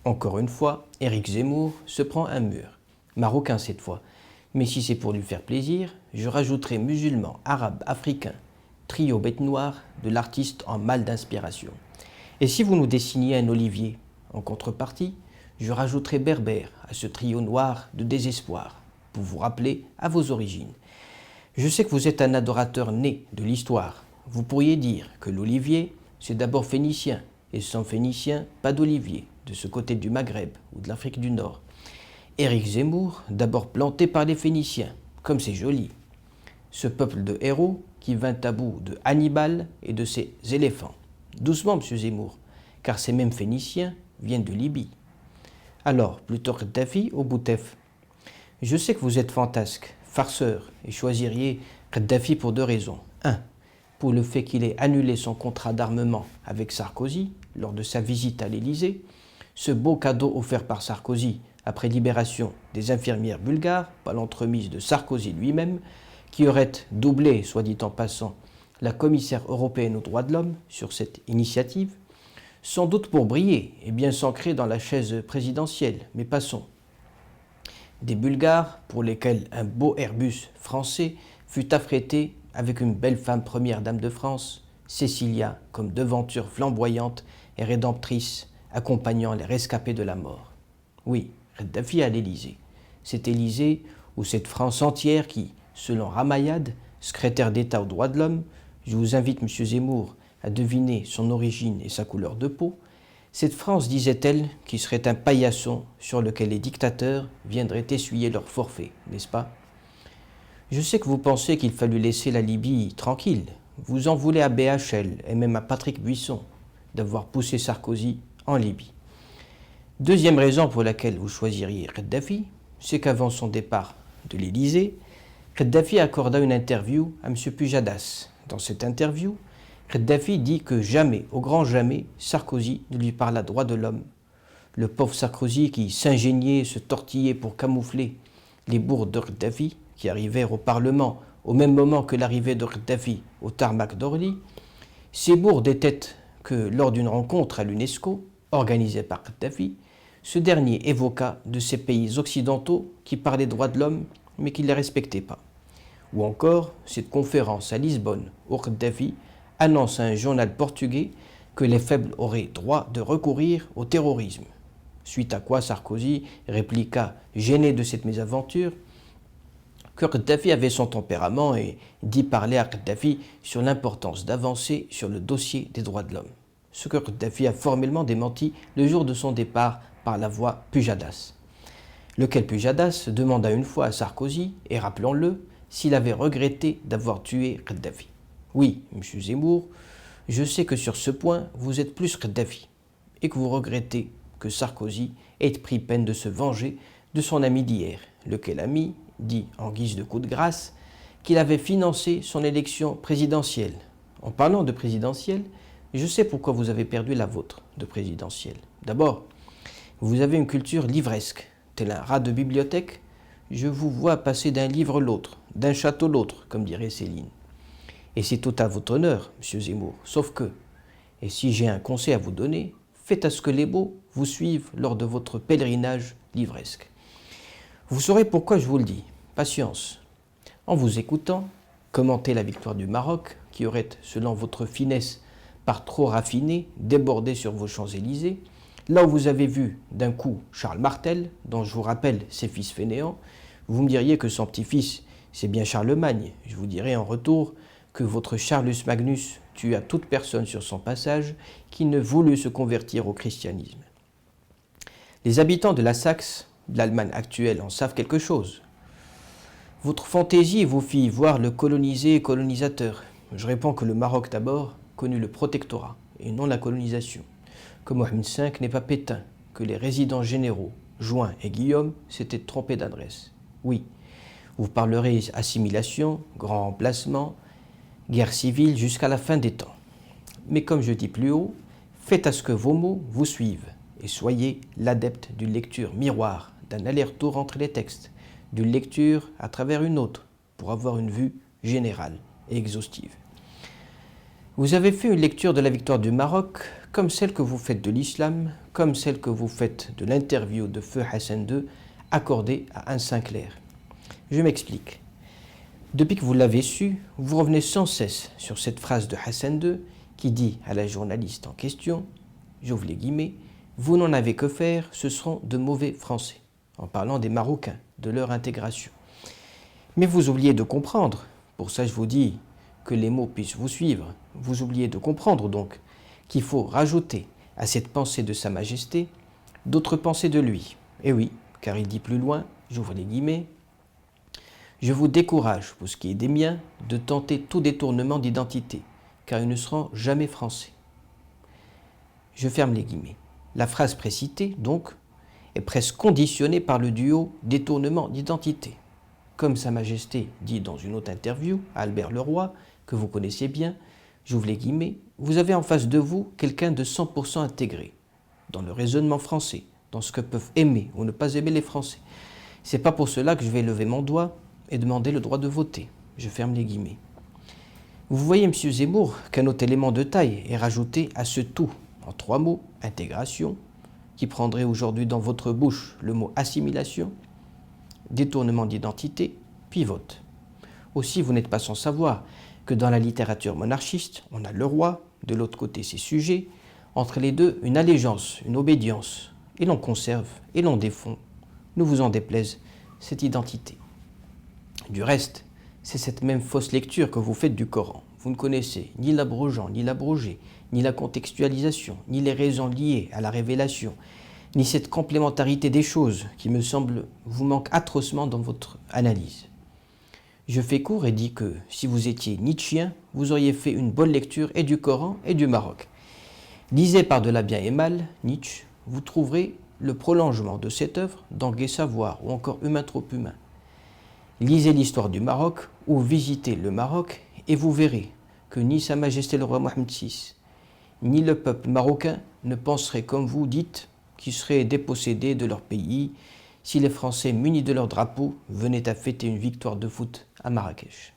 Encore une fois, Éric Zemmour se prend un mur. Marocain cette fois. Mais si c'est pour lui faire plaisir, je rajouterai musulman, arabe, africain, trio bête noire de l'artiste en mal d'inspiration. Et si vous nous dessiniez un olivier, en contrepartie, je rajouterai berbère à ce trio noir de désespoir, pour vous rappeler à vos origines. Je sais que vous êtes un adorateur né de l'histoire. Vous pourriez dire que l'olivier, c'est d'abord phénicien, et sans phénicien, pas d'olivier, de ce côté du Maghreb ou de l'Afrique du Nord. Éric Zemmour, d'abord planté par les Phéniciens, comme c'est joli. Ce peuple de héros qui vint à bout de Hannibal et de ses éléphants. Doucement, monsieur Zemmour, car ces mêmes Phéniciens viennent de Libye. Alors, plutôt Kadhafi ou Boutef? Je sais que vous êtes fantasque, farceur, et choisiriez Kadhafi pour 2 raisons. 1. Pour le fait qu'il ait annulé son contrat d'armement avec Sarkozy lors de sa visite à l'Élysée, ce beau cadeau offert par Sarkozy après libération des infirmières bulgares par l'entremise de Sarkozy lui-même, qui aurait doublé, soit dit en passant, la commissaire européenne aux droits de l'homme sur cette initiative, sans doute pour briller et bien s'ancrer dans la chaise présidentielle, mais passons. Des Bulgares pour lesquels un beau Airbus français fut affrété avec une belle femme première dame de France, Cécilia, comme devanture flamboyante et rédemptrice, accompagnant les rescapés de la mort. Oui, Kadhafi à l'Élysée. Cet Élysée ou cette France entière qui, selon Ramayad, secrétaire d'État aux droits de l'homme, je vous invite, monsieur Zemmour, à deviner son origine et sa couleur de peau, cette France, disait-elle, qui serait un paillasson sur lequel les dictateurs viendraient essuyer leur forfait, n'est-ce pas? Je sais que vous pensez qu'il fallut laisser la Libye tranquille. Vous en voulez à BHL et même à Patrick Buisson d'avoir poussé Sarkozy en Libye. Deuxième raison pour laquelle vous choisiriez Kadhafi, c'est qu'avant son départ de l'Élysée, Kadhafi accorda une interview à M. Pujadas. Dans cette interview, Kadhafi dit que jamais, au grand jamais, Sarkozy ne lui parla droit de l'homme. Le pauvre Sarkozy qui s'ingéniait, se tortillait pour camoufler les bourdes de Kadhafi, qui arrivèrent au Parlement au même moment que l'arrivée de Kadhafi au tarmac d'Orly, ces bourdes étaient que lors d'une rencontre à l'UNESCO, organisée par Kadhafi, ce dernier évoqua de ces pays occidentaux qui parlaient droits de l'homme mais qui ne les respectaient pas. Ou encore, cette conférence à Lisbonne où Kadhafi annonce à un journal portugais que les faibles auraient droit de recourir au terrorisme. Suite à quoi Sarkozy répliqua, gêné de cette mésaventure, que Kadhafi avait son tempérament et dit parler à Kadhafi sur l'importance d'avancer sur le dossier des droits de l'homme. Ce que Kadhafi a formellement démenti le jour de son départ par la voix Pujadas. Lequel Pujadas demanda une fois à Sarkozy, et rappelons-le, s'il avait regretté d'avoir tué Kadhafi. Oui, M. Zemmour, je sais que sur ce point, vous êtes plus Kadhafi, et que vous regrettez que Sarkozy ait pris peine de se venger de son ami d'hier, lequel ami dit, en guise de coup de grâce, qu'il avait financé son élection présidentielle. En parlant de présidentielle, je sais pourquoi vous avez perdu la vôtre de présidentielle. D'abord, vous avez une culture livresque, tel un rat de bibliothèque. Je vous vois passer d'un livre l'autre, d'un château l'autre, comme dirait Céline. Et c'est tout à votre honneur, monsieur Zemmour, sauf que, et si j'ai un conseil à vous donner, faites à ce que les beaux vous suivent lors de votre pèlerinage livresque. Vous saurez pourquoi je vous le dis. Patience. En vous écoutant, commenter la victoire du Maroc, qui aurait, selon votre finesse, par trop raffiné, débordé sur vos Champs-Élysées, là où vous avez vu d'un coup Charles Martel, dont je vous rappelle ses fils fainéants, vous me diriez que son petit-fils, c'est bien Charlemagne. Je vous dirai en retour que votre Charlus Magnus tua toute personne sur son passage qui ne voulut se convertir au christianisme. Les habitants de la Saxe, de l'Allemagne actuelle, en savent quelque chose. Votre fantaisie vous fit voir le colonisé et colonisateur. Je réponds que le Maroc d'abord connut le protectorat et non la colonisation, que Mohamed V n'est pas Pétain, que les résidents généraux, Juin et Guillaume, s'étaient trompés d'adresse. Oui, vous parlerez assimilation, grand remplacement, guerre civile jusqu'à la fin des temps. Mais comme je dis plus haut, faites à ce que vos mots vous suivent et soyez l'adepte d'une lecture miroir, d'un aller-retour entre les textes, d'une lecture à travers une autre, pour avoir une vue générale et exhaustive. Vous avez fait une lecture de la victoire du Maroc comme celle que vous faites de l'islam, comme celle que vous faites de l'interview de Feu Hassan II accordée à Anne Sinclair. Je m'explique. Depuis que vous l'avez su, vous revenez sans cesse sur cette phrase de Hassan II qui dit à la journaliste en question, j'ouvre les guillemets, « Vous n'en avez que faire, ce seront de mauvais Français », en parlant des Marocains, de leur intégration. Mais vous oubliez de comprendre, pour ça je vous dis que les mots puissent vous suivre, vous oubliez de comprendre donc qu'il faut rajouter à cette pensée de Sa Majesté d'autres pensées de lui. Et oui, car il dit plus loin, j'ouvre les guillemets, « Je vous décourage, pour ce qui est des miens, de tenter tout détournement d'identité, car ils ne seront jamais français. » Je ferme les guillemets. La phrase précitée, donc, est presque conditionnée par le duo détournement d'identité. Comme Sa Majesté dit dans une autre interview à Albert Leroy, que vous connaissez bien, j'ouvre les guillemets, vous avez en face de vous quelqu'un de 100% intégré dans le raisonnement français, dans ce que peuvent aimer ou ne pas aimer les Français. C'est pas pour cela que je vais lever mon doigt et demander le droit de voter. Je ferme les guillemets. Vous voyez, M. Zemmour, qu'un autre élément de taille est rajouté à ce tout, en 3 mots, intégration, qui prendrait aujourd'hui dans votre bouche le mot assimilation, détournement d'identité, puis vote. Aussi, vous n'êtes pas sans savoir que dans la littérature monarchiste, on a le roi, de l'autre côté ses sujets, entre les deux une allégeance, une obédience, et l'on conserve et l'on défend, ne vous en déplaise, cette identité. Du reste, c'est cette même fausse lecture que vous faites du Coran. Vous ne connaissez ni l'abrogeant, ni l'abrogé, ni la contextualisation, ni les raisons liées à la révélation, ni cette complémentarité des choses qui me semble vous manque atrocement dans votre analyse. Je fais court et dis que si vous étiez nietzschéen, vous auriez fait une bonne lecture et du Coran et du Maroc. Lisez par-delà bien et mal, Nietzsche, vous trouverez le prolongement de cette œuvre dans Gai Savoir ou encore Humain trop humain. Lisez l'histoire du Maroc ou visitez le Maroc et vous verrez que ni Sa Majesté le roi Mohammed VI, ni le peuple marocain ne penseraient comme vous dites qu'ils seraient dépossédés de leur pays si les Français munis de leur drapeau venaient à fêter une victoire de foot à Marrakech.